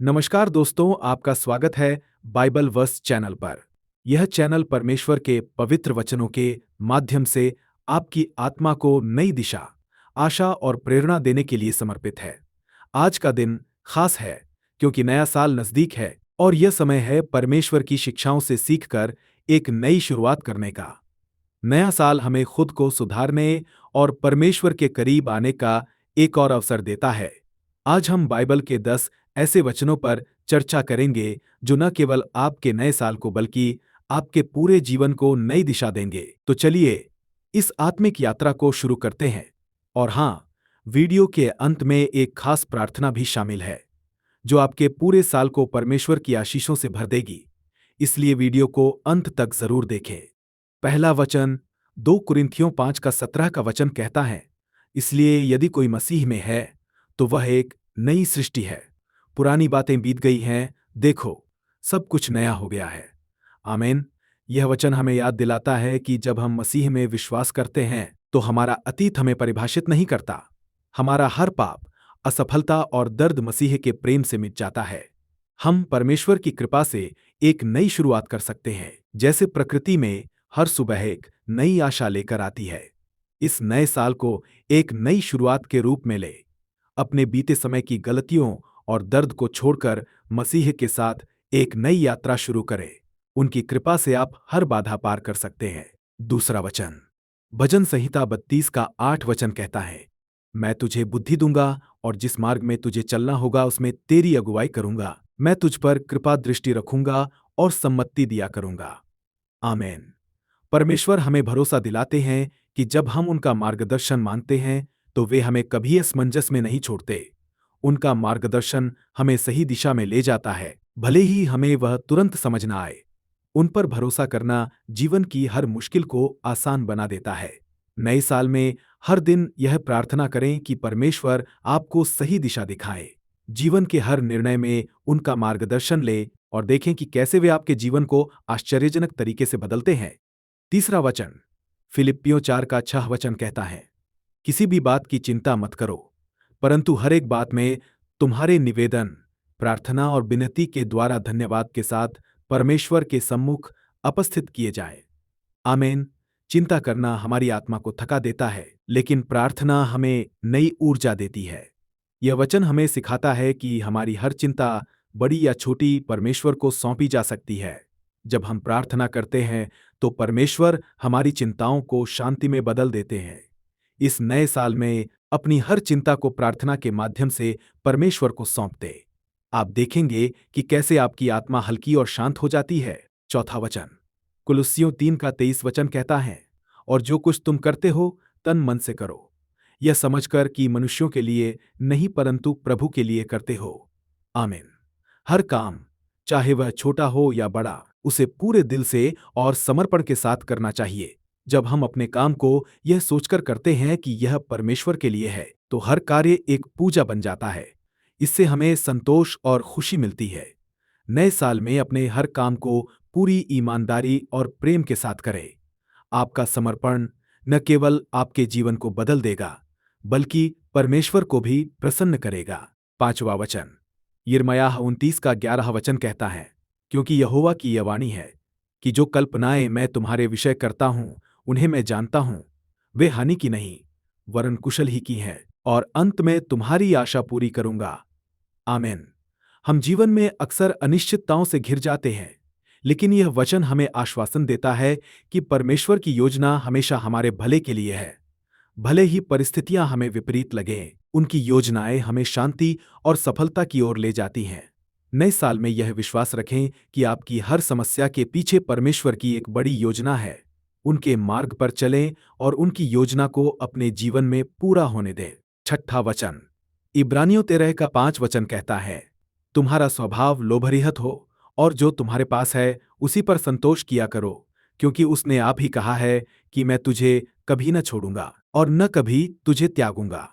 नमस्कार दोस्तों, आपका स्वागत है बाइबल वर्स चैनल पर। यह चैनल परमेश्वर के पवित्र वचनों के माध्यम से आपकी आत्मा को नई दिशा, आशा और प्रेरणा देने के लिए समर्पित है। आज का दिन खास है क्योंकि नया साल नजदीक है और यह समय है परमेश्वर की शिक्षाओं से सीखकर एक नई शुरुआत करने का। नया साल हमें खुद को सुधारने और परमेश्वर के करीब आने का एक और अवसर देता है। आज हम बाइबल के 10 ऐसे वचनों पर चर्चा करेंगे जो न केवल आपके नए साल को बल्कि आपके पूरे जीवन को नई दिशा देंगे। तो चलिए इस आत्मिक यात्रा को शुरू करते हैं। और हाँ, वीडियो के अंत में एक खास प्रार्थना भी शामिल है जो आपके पूरे साल को परमेश्वर की आशीषों से भर देगी। इसलिए वीडियो को अंत तक जरूर देखें। पहला वचन 2 कुरिन्थियों 5:17 का वचन कहता है, इसलिए यदि कोई मसीह में है तो वह एक नई सृष्टि है। पुरानी बातें बीत गई हैं, देखो सब कुछ नया हो गया है। आमीन। यह वचन हमें याद दिलाता है कि जब हम मसीह में विश्वास करते हैं तो हमारा अतीत हमें परिभाषित नहीं करता। हमारा हर पाप, असफलता और दर्द मसीह के प्रेम से मिट जाता है। हम परमेश्वर की कृपा से एक नई शुरुआत कर सकते हैं, जैसे प्रकृति में हर सुबह एक नई आशा लेकर आती है। इस नए साल को एक नई शुरुआत के रूप में ले। अपने बीते समय की गलतियों और दर्द को छोड़कर मसीह के साथ एक नई यात्रा शुरू करें। उनकी कृपा से आप हर बाधा पार कर सकते हैं। दूसरा वचन भजन संहिता 32 का 8 वचन कहता है, मैं तुझे बुद्धि दूंगा और जिस मार्ग में तुझे चलना होगा उसमें तेरी अगुवाई करूंगा। मैं तुझ पर कृपा दृष्टि रखूंगा और सम्मति दिया करूंगा। आमीन। परमेश्वर हमें भरोसा दिलाते हैं कि जब हम उनका मार्गदर्शन मानते हैं तो वे हमें कभी असमंजस में नहीं छोड़ते। उनका मार्गदर्शन हमें सही दिशा में ले जाता है, भले ही हमें वह तुरंत समझ ना आए। उन पर भरोसा करना जीवन की हर मुश्किल को आसान बना देता है। नए साल में हर दिन यह प्रार्थना करें कि परमेश्वर आपको सही दिशा दिखाए। जीवन के हर निर्णय में उनका मार्गदर्शन लें और देखें कि कैसे वे आपके जीवन को आश्चर्यजनक तरीके से बदलते हैं। तीसरा वचन फिलिप्पियों 4 का 6 वचन कहता है, किसी भी बात की चिंता मत करो, परंतु हर एक बात में तुम्हारे निवेदन, प्रार्थना और विनती के द्वारा धन्यवाद के साथ परमेश्वर के सम्मुख उपस्थित किए जाएं। आमीन। चिंता करना हमारी आत्मा को थका देता है, लेकिन प्रार्थना हमें नई ऊर्जा देती है। यह वचन हमें सिखाता है कि हमारी हर चिंता, बड़ी या छोटी, परमेश्वर को सौंपी जा सकती है। जब हम प्रार्थना करते हैं तो परमेश्वर हमारी चिंताओं को शांति में बदल देते हैं। इस नए साल में अपनी हर चिंता को प्रार्थना के माध्यम से परमेश्वर को सौंप दे। आप देखेंगे कि कैसे आपकी आत्मा हल्की और शांत हो जाती है। चौथा वचन कुलुस्सियों 3 का 23 वचन कहता है, और जो कुछ तुम करते हो तन मन से करो, यह समझकर कि मनुष्यों के लिए नहीं परंतु प्रभु के लिए करते हो। आमीन। हर काम, चाहे वह छोटा हो या बड़ा, उसे पूरे दिल से और समर्पण के साथ करना चाहिए। जब हम अपने काम को यह सोचकर करते हैं कि यह परमेश्वर के लिए है, तो हर कार्य एक पूजा बन जाता है। इससे हमें संतोष और खुशी मिलती है। नए साल में अपने हर काम को पूरी ईमानदारी और प्रेम के साथ करें। आपका समर्पण न केवल आपके जीवन को बदल देगा, बल्कि परमेश्वर को भी प्रसन्न करेगा। पांचवा वचन यिर्मयाह 29 का 11 वचन कहता है, क्योंकि यहोवा की यह वाणी है कि जो कल्पनाएं मैं तुम्हारे विषय करता हूं उन्हें मैं जानता हूं, वे हानि की नहीं वरन कुशल ही की हैं, और अंत में तुम्हारी आशा पूरी करूंगा। आमीन। हम जीवन में अक्सर अनिश्चितताओं से घिर जाते हैं, लेकिन यह वचन हमें आश्वासन देता है कि परमेश्वर की योजना हमेशा हमारे भले के लिए है। भले ही परिस्थितियां हमें विपरीत लगें, उनकी योजनाएं हमें शांति और सफलता की ओर ले जाती हैं। नए साल में यह विश्वास रखें कि आपकी हर समस्या के पीछे परमेश्वर की एक बड़ी योजना है। उनके मार्ग पर चलें और उनकी योजना को अपने जीवन में पूरा होने दें। छठा वचन इब्रानियों 13 का 5 वचन कहता है, तुम्हारा स्वभाव लोभरहित हो और जो तुम्हारे पास है उसी पर संतोष किया करो, क्योंकि उसने आप ही कहा है कि मैं तुझे कभी न छोड़ूंगा और न कभी तुझे त्यागूंगा।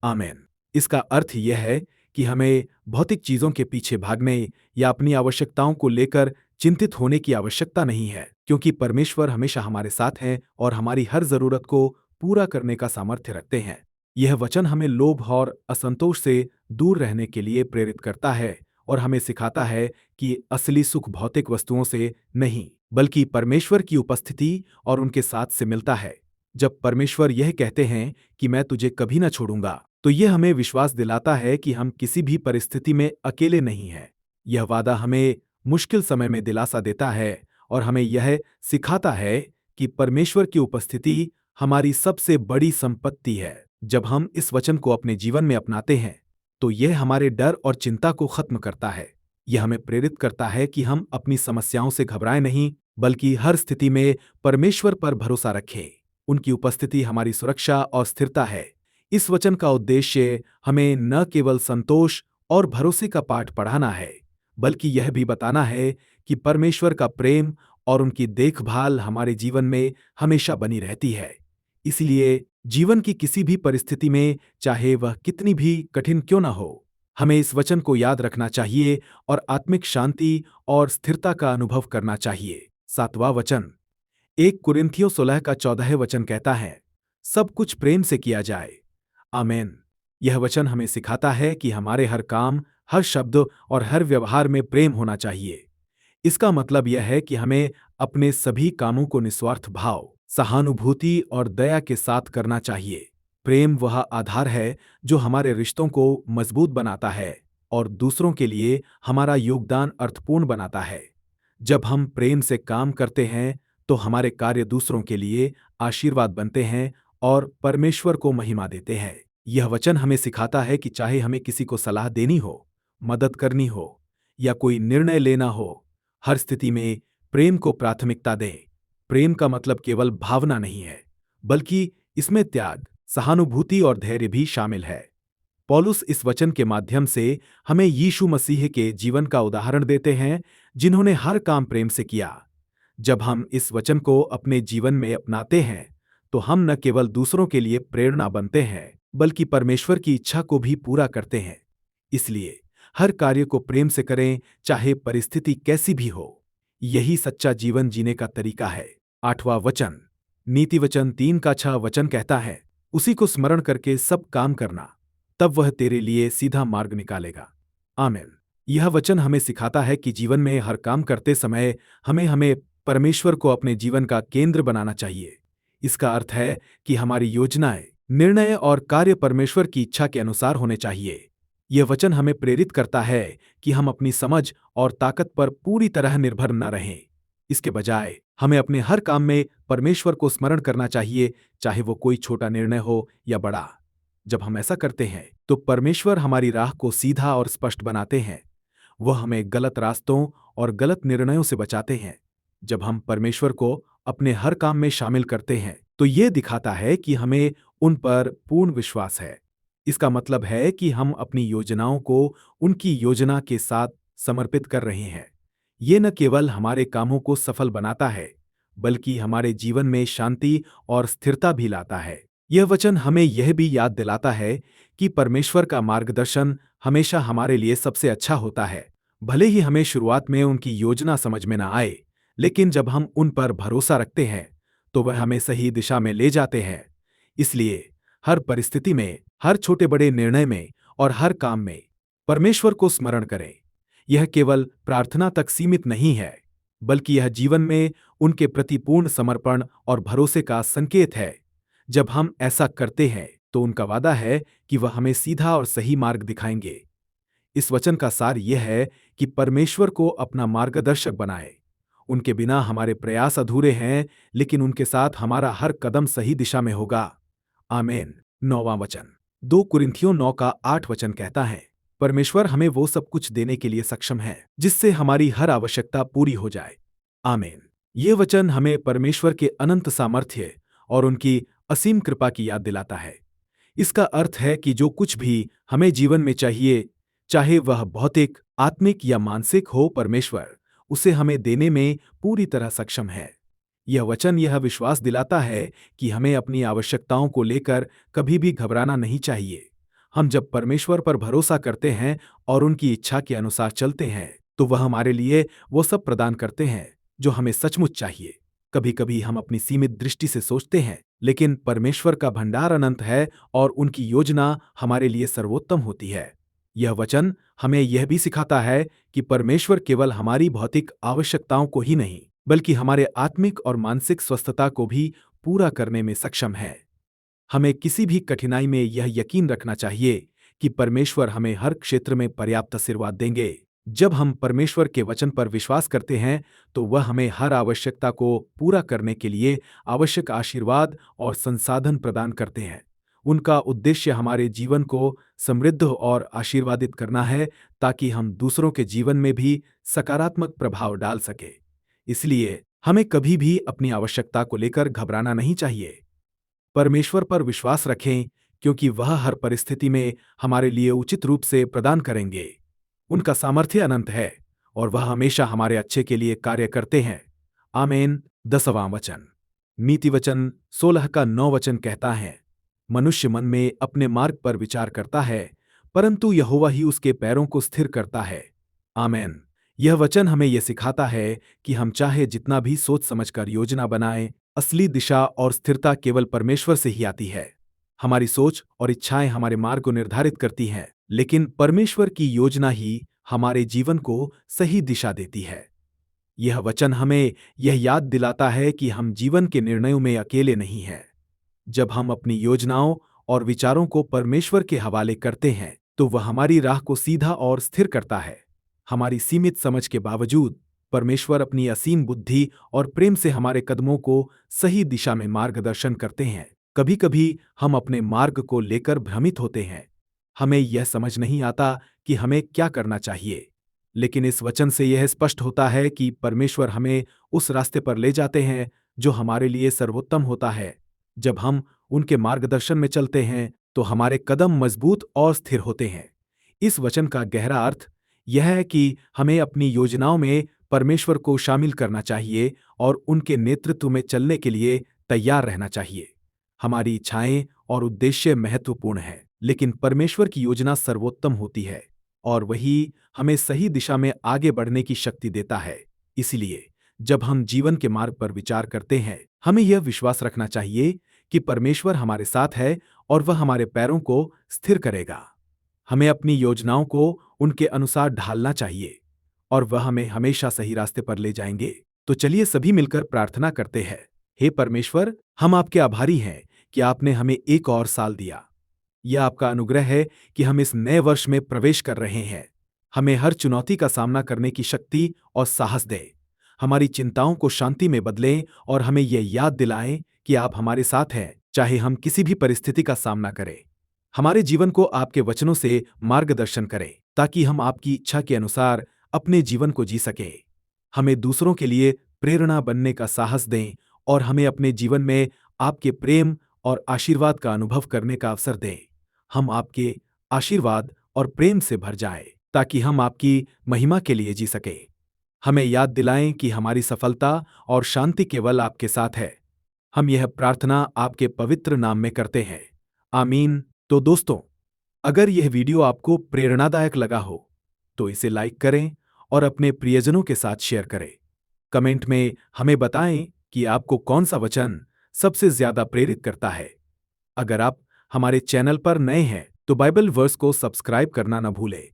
आमीन। इसका अर्थ यह है कि हमें भौतिक चीजों के पीछे भागने या अपनी आवश्यकताओं को लेकर चिंतित होने की आवश्यकता नहीं है, क्योंकि परमेश्वर हमेशा हमारे साथ हैं और हमारी हर जरूरत को पूरा करने का सामर्थ्य रखते हैं। यह वचन हमें लोभ और असंतोष से दूर रहने के लिए प्रेरित करता है और हमें सिखाता है कि असली सुख भौतिक वस्तुओं से नहीं, बल्कि परमेश्वर की उपस्थिति और उनके साथ से मिलता है। जब परमेश्वर यह कहते हैं कि मैं तुझे कभी न छोड़ूंगा, तो यह हमें विश्वास दिलाता है कि हम किसी भी परिस्थिति में अकेले नहीं हैं। यह वादा हमें मुश्किल समय में दिलासा देता है और हमें यह सिखाता है कि परमेश्वर की उपस्थिति हमारी सबसे बड़ी संपत्ति है। जब हम इस वचन को अपने जीवन में अपनाते हैं, तो यह हमारे डर और चिंता को खत्म करता है। यह हमें प्रेरित करता है कि हम अपनी समस्याओं से घबराएं नहीं, बल्कि हर स्थिति में परमेश्वर पर भरोसा रखें। उनकी उपस्थिति हमारी सुरक्षा और स्थिरता है। इस वचन का उद्देश्य हमें न केवल संतोष और भरोसे का पाठ पढ़ाना है, बल्कि यह भी बताना है कि परमेश्वर का प्रेम और उनकी देखभाल हमारे जीवन में हमेशा बनी रहती है। इसलिए जीवन की किसी भी परिस्थिति में, चाहे वह कितनी भी कठिन क्यों न हो, हमें इस वचन को याद रखना चाहिए और आत्मिक शांति और स्थिरता का अनुभव करना चाहिए। 7वां वचन 1 कुरिन्थियों 16 का 14 वचन कहता है, सब कुछ प्रेम से किया जाए। आमेन। यह वचन हमें सिखाता है कि हमारे हर काम, हर शब्द और हर व्यवहार में प्रेम होना चाहिए। इसका मतलब यह है कि हमें अपने सभी कामों को निस्वार्थ भाव, सहानुभूति और दया के साथ करना चाहिए। प्रेम वह आधार है जो हमारे रिश्तों को मजबूत बनाता है और दूसरों के लिए हमारा योगदान अर्थपूर्ण बनाता है। जब हम प्रेम से काम करते हैं, तो हमारे कार्य दूसरों के लिए आशीर्वाद बनते हैं और परमेश्वर को महिमा देते हैं। यह वचन हमें सिखाता है कि चाहे हमें किसी को सलाह देनी हो, मदद करनी हो या कोई निर्णय लेना हो, हर स्थिति में प्रेम को प्राथमिकता दें। प्रेम का मतलब केवल भावना नहीं है, बल्कि इसमें त्याग, सहानुभूति और धैर्य भी शामिल है। पौलुस इस वचन के माध्यम से हमें यीशु मसीह के जीवन का उदाहरण देते हैं, जिन्होंने हर काम प्रेम से किया। जब हम इस वचन को अपने जीवन में अपनाते हैं, तो हम न केवल दूसरों के लिए प्रेरणा बनते हैं, बल्कि परमेश्वर की इच्छा को भी पूरा करते हैं। इसलिए हर कार्य को प्रेम से करें, चाहे परिस्थिति कैसी भी हो। यही सच्चा जीवन जीने का तरीका है। 8वां वचन नीति वचन 3 का 6 वचन कहता है, उसी को स्मरण करके सब काम करना, तब वह तेरे लिए सीधा मार्ग निकालेगा। आमीन। यह वचन हमें सिखाता है कि जीवन में हर काम करते समय हमें परमेश्वर को अपने जीवन का केंद्र बनाना चाहिए। इसका अर्थ है कि हमारी योजनाएं, निर्णय और कार्य परमेश्वर की इच्छा के अनुसार होने चाहिए। यह वचन हमें प्रेरित करता है कि हम अपनी समझ और ताकत पर पूरी तरह निर्भर न रहें। इसके बजाय हमें अपने हर काम में परमेश्वर को स्मरण करना चाहिए, चाहे वो कोई छोटा निर्णय हो या बड़ा। जब हम ऐसा करते हैं, तो परमेश्वर हमारी राह को सीधा और स्पष्ट बनाते हैं। वह हमें गलत रास्तों और गलत निर्णयों से बचाते हैं। जब हम परमेश्वर को अपने हर काम में शामिल करते हैं, तो ये दिखाता है कि हमें उन पर पूर्ण विश्वास है। इसका मतलब है कि हम अपनी योजनाओं को उनकी योजना के साथ समर्पित कर रहे हैं। ये न केवल हमारे कामों को सफल बनाता है, बल्कि हमारे जीवन में शांति और स्थिरता भी लाता है। यह वचन हमें यह भी याद दिलाता है कि परमेश्वर का मार्गदर्शन हमेशा हमारे लिए सबसे अच्छा होता है। भले ही हमें शुरुआत में उनकी योजना समझ में न आए, लेकिन जब हम उन पर भरोसा रखते हैं, तो वह हमें सही दिशा में ले जाते हैं। इसलिए हर परिस्थिति में, हर छोटे बड़े निर्णय में और हर काम में परमेश्वर को स्मरण करें। यह केवल प्रार्थना तक सीमित नहीं है, बल्कि यह जीवन में उनके प्रति पूर्ण समर्पण और भरोसे का संकेत है। जब हम ऐसा करते हैं, तो उनका वादा है कि वह हमें सीधा और सही मार्ग दिखाएंगे। इस वचन का सार यह है कि परमेश्वर को अपना मार्गदर्शक बनाएं। उनके बिना हमारे प्रयास अधूरे हैं, लेकिन उनके साथ हमारा हर कदम सही दिशा में होगा। आमीन। 9वां वचन 2 कुरिन्थियों 9 का 8 वचन कहता है, परमेश्वर हमें वो सब कुछ देने के लिए सक्षम है, जिससे हमारी हर आवश्यकता पूरी हो जाए। आमीन। ये वचन हमें परमेश्वर के अनंत सामर्थ्य और उनकी असीम कृपा की याद दिलाता है। इसका अर्थ है कि जो कुछ भी हमें जीवन में चाहिए, चाहे वह भौतिक, आत्मिक या मानसिक हो, परमेश्वर उसे हमें देने में पूरी तरह सक्षम है। यह वचन यह विश्वास दिलाता है कि हमें अपनी आवश्यकताओं को लेकर कभी भी घबराना नहीं चाहिए। हम जब परमेश्वर पर भरोसा करते हैं और उनकी इच्छा के अनुसार चलते हैं, तो वह हमारे लिए वो सब प्रदान करते हैं जो हमें सचमुच चाहिए। कभी कभी हम अपनी सीमित दृष्टि से सोचते हैं, लेकिन परमेश्वर का भंडार अनंत है और उनकी योजना हमारे लिए सर्वोत्तम होती है। यह वचन हमें यह भी सिखाता है कि परमेश्वर केवल हमारी भौतिक आवश्यकताओं को ही नहीं, बल्कि हमारे आत्मिक और मानसिक स्वस्थता को भी पूरा करने में सक्षम है। हमें किसी भी कठिनाई में यह यकीन रखना चाहिए कि परमेश्वर हमें हर क्षेत्र में पर्याप्त आशीर्वाद देंगे। जब हम परमेश्वर के वचन पर विश्वास करते हैं, तो वह हमें हर आवश्यकता को पूरा करने के लिए आवश्यक आशीर्वाद और संसाधन प्रदान करते हैं। उनका उद्देश्य हमारे जीवन को समृद्ध और आशीर्वादित करना है, ताकि हम दूसरों के जीवन में भी सकारात्मक प्रभाव डाल सके। इसलिए हमें कभी भी अपनी आवश्यकता को लेकर घबराना नहीं चाहिए। परमेश्वर पर विश्वास रखें, क्योंकि वह हर परिस्थिति में हमारे लिए उचित रूप से प्रदान करेंगे। उनका सामर्थ्य अनंत है और वह हमेशा हमारे अच्छे के लिए कार्य करते हैं। आमीन। 10वां वचन, नीति वचन 16 का 9 वचन कहता है, मनुष्य मन में अपने मार्ग पर विचार करता है, परंतु यहोवा ही उसके पैरों को स्थिर करता है। आमीन। यह वचन हमें यह सिखाता है कि हम चाहे जितना भी सोच समझकर योजना बनाएं, असली दिशा और स्थिरता केवल परमेश्वर से ही आती है। हमारी सोच और इच्छाएं हमारे मार्ग को निर्धारित करती हैं, लेकिन परमेश्वर की योजना ही हमारे जीवन को सही दिशा देती है। यह वचन हमें यह याद दिलाता है कि हम जीवन के निर्णयों में अकेले नहीं हैं। जब हम अपनी योजनाओं और विचारों को परमेश्वर के हवाले करते हैं, तो वह हमारी राह को सीधा और स्थिर करता है। हमारी सीमित समझ के बावजूद परमेश्वर अपनी असीम बुद्धि और प्रेम से हमारे कदमों को सही दिशा में मार्गदर्शन करते हैं। कभी कभी हम अपने मार्ग को लेकर भ्रमित होते हैं। हमें यह समझ नहीं आता कि हमें क्या करना चाहिए, लेकिन इस वचन से यह स्पष्ट होता है कि परमेश्वर हमें उस रास्ते पर ले जाते हैं जो हमारे लिए सर्वोत्तम होता है। जब हम उनके मार्गदर्शन में चलते हैं, तो हमारे कदम मजबूत और स्थिर होते हैं। इस वचन का गहरा अर्थ यह है कि हमें अपनी योजनाओं में परमेश्वर को शामिल करना चाहिए और उनके नेतृत्व में चलने के लिए तैयार रहना चाहिए। हमारी इच्छाएं और उद्देश्य महत्वपूर्ण हैं, लेकिन परमेश्वर की योजना सर्वोत्तम होती है और वही हमें सही दिशा में आगे बढ़ने की शक्ति देता है। इसलिए जब हम जीवन के मार्ग पर विचार करते हैं, हमें यह विश्वास रखना चाहिए कि परमेश्वर हमारे साथ है और वह हमारे पैरों को स्थिर करेगा। हमें अपनी योजनाओं को उनके अनुसार ढालना चाहिए और वह हमें हमेशा सही रास्ते पर ले जाएंगे। तो चलिए सभी मिलकर प्रार्थना करते हैं। हे परमेश्वर, हम आपके आभारी हैं कि आपने हमें एक और साल दिया। यह आपका अनुग्रह है कि हम इस नए वर्ष में प्रवेश कर रहे हैं। हमें हर चुनौती का सामना करने की शक्ति और साहस दें। हमारी चिंताओं को शांति में बदलें और हमें यह याद दिलाएं कि आप हमारे साथ हैं, चाहे हम किसी भी परिस्थिति का सामना करें। हमारे जीवन को आपके वचनों से मार्गदर्शन करें, ताकि हम आपकी इच्छा के अनुसार अपने जीवन को जी सकें। हमें दूसरों के लिए प्रेरणा बनने का साहस दें और हमें अपने जीवन में आपके प्रेम और आशीर्वाद का अनुभव करने का अवसर दें। हम आपके आशीर्वाद और प्रेम से भर जाएं, ताकि हम आपकी महिमा के लिए जी सकें। हमें याद दिलाएं कि हमारी सफलता और शांति केवल आपके साथ है। हम यह प्रार्थना आपके पवित्र नाम में करते हैं। आमीन। तो दोस्तों, अगर यह वीडियो आपको प्रेरणादायक लगा हो, तो इसे लाइक करें और अपने प्रियजनों के साथ शेयर करें। कमेंट में हमें बताएं कि आपको कौन सा वचन सबसे ज्यादा प्रेरित करता है। अगर आप हमारे चैनल पर नए हैं, तो बाइबल वर्स को सब्सक्राइब करना न भूलें।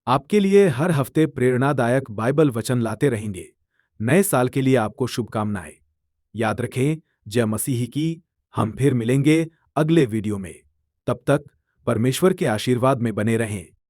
आपके लिए हर हफ्ते प्रेरणादायक बाइबल वचन लाते रहेंगे। नए साल के लिए आपको शुभकामनाएं। याद रखें, जय मसीह की। हम फिर मिलेंगे अगले वीडियो में। तब तक परमेश्वर के आशीर्वाद में बने रहें।